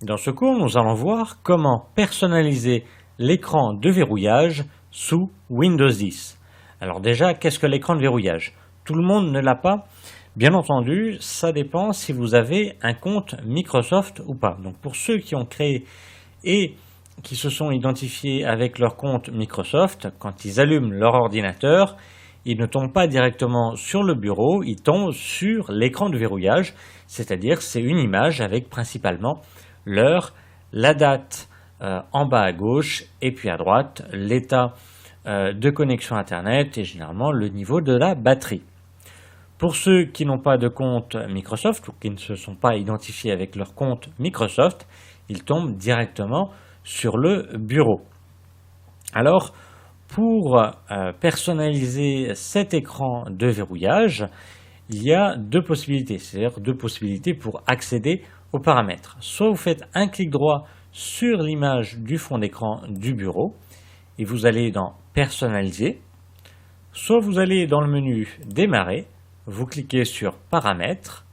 Dans ce cours, nous allons voir comment personnaliser l'écran de verrouillage sous Windows 10. Alors déjà, qu'est-ce que l'écran de verrouillage? Tout le monde ne l'a pas. Bien entendu, ça dépend si vous avez un compte Microsoft ou pas. Donc pour ceux qui ont créé et qui se sont identifiés avec leur compte Microsoft, quand ils allument leur ordinateur, ils ne tombent pas directement sur le bureau, ils tombent sur l'écran de verrouillage, c'est-à-dire c'est une image avec principalement l'heure, la date en bas à gauche et puis à droite, l'état de connexion Internet et généralement le niveau de la batterie. Pour ceux qui n'ont pas de compte Microsoft ou qui ne se sont pas identifiés avec leur compte Microsoft, ils tombent directement sur le bureau. Alors, pour personnaliser cet écran de verrouillage, il y a deux possibilités, c'est-à-dire deux possibilités pour accéder aux paramètres. Soit vous faites un clic droit sur l'image du fond d'écran du bureau et vous allez dans Personnaliser, soit vous allez dans le menu Démarrer, vous cliquez sur Paramètres,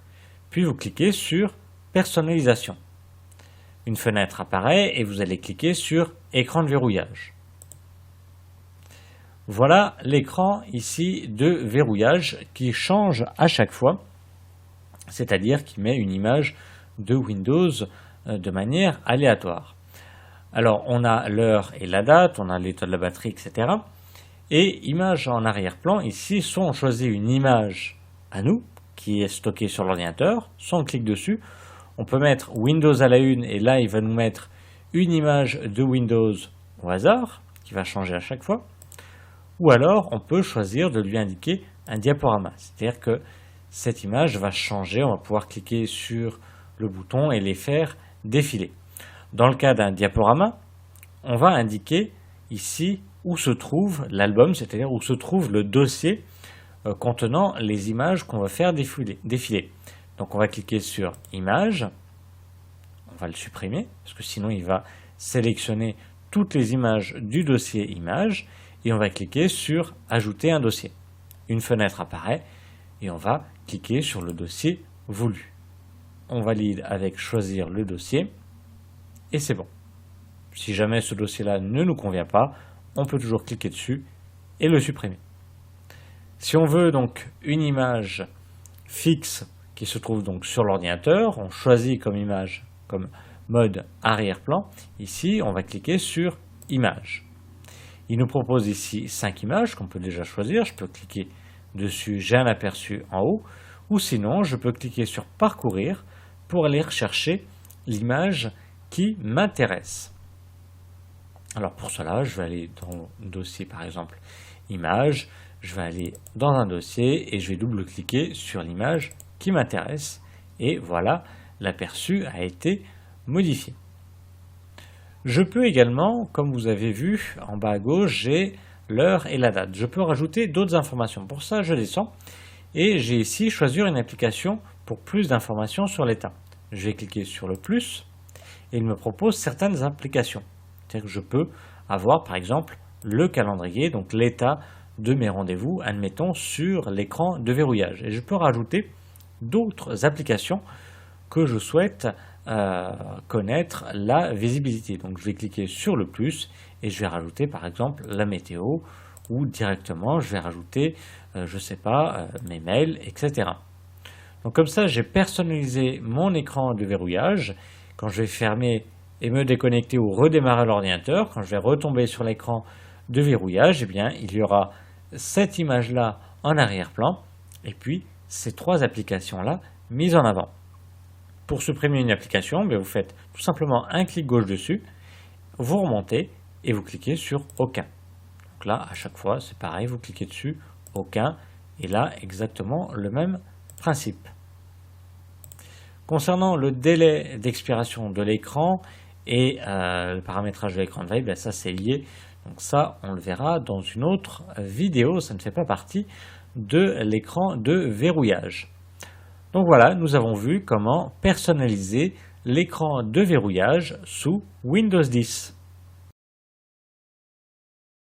puis vous cliquez sur Personnalisation. Une fenêtre apparaît et vous allez cliquer sur Écran de verrouillage. Voilà l'écran ici de verrouillage qui change à chaque fois, c'est-à-dire qui met une image de Windows de manière aléatoire. Alors on a l'heure et la date, on a l'état de la batterie, etc. Et image en arrière-plan, ici, soit on choisit une image à nous, qui est stockée sur l'ordinateur, soit on clique dessus, on peut mettre Windows à la une et là il va nous mettre une image de Windows au hasard, qui va changer à chaque fois. Ou alors on peut choisir de lui indiquer un diaporama, c'est-à-dire que cette image va changer, on va pouvoir cliquer sur le bouton et les faire défiler. Dans le cas d'un diaporama, on va indiquer ici où se trouve l'album, c'est-à-dire où se trouve le dossier contenant les images qu'on va faire défiler. Donc on va cliquer sur Images, on va le supprimer, parce que sinon il va sélectionner toutes les images du dossier Images, et on va cliquer sur Ajouter un dossier. Une fenêtre apparaît, et on va cliquer sur le dossier voulu. On valide avec Choisir le dossier, et c'est bon. Si jamais ce dossier-là ne nous convient pas, on peut toujours cliquer dessus et le supprimer. Si on veut donc une image fixe qui se trouve donc sur l'ordinateur, on choisit comme image, comme mode arrière-plan. Ici, on va cliquer sur Images. Il nous propose ici 5 images qu'on peut déjà choisir. Je peux cliquer dessus, j'ai un aperçu en haut, ou sinon je peux cliquer sur Parcourir pour aller rechercher l'image qui m'intéresse. Alors pour cela, je vais aller dans le dossier par exemple Images, je vais aller dans un dossier et je vais double-cliquer sur l'image qui m'intéresse et voilà, l'aperçu a été modifié. Je peux également, comme vous avez vu en bas à gauche, j'ai l'heure et la date. Je peux rajouter d'autres informations. Pour ça, je descends et j'ai ici choisir une application pour plus d'informations sur l'état. Je vais cliquer sur le plus et il me propose certaines applications. C'est-à-dire que je peux avoir par exemple le calendrier, donc l'état de mes rendez-vous, admettons, sur l'écran de verrouillage. Et je peux rajouter d'autres applications que je souhaite connaître la visibilité. Donc je vais cliquer sur le plus et je vais rajouter par exemple la météo ou directement je vais rajouter, je sais pas, mes mails, etc. Donc comme ça j'ai personnalisé mon écran de verrouillage. Quand je vais fermer et me déconnecter ou redémarrer l'ordinateur, quand je vais retomber sur l'écran de verrouillage, eh bien il y aura cette image-là en arrière-plan et puis ces trois applications-là mises en avant. Pour supprimer une application, vous faites tout simplement un clic gauche dessus, vous remontez et vous cliquez sur Aucun. Donc là, à chaque fois, c'est pareil, vous cliquez dessus, Aucun, et là, exactement le même principe. Concernant le délai d'expiration de l'écran et le paramétrage de l'écran de veille, ça c'est lié. Donc ça, on le verra dans une autre vidéo, ça ne fait pas partie de l'écran de verrouillage. Donc voilà, nous avons vu comment personnaliser l'écran de verrouillage sous Windows 10.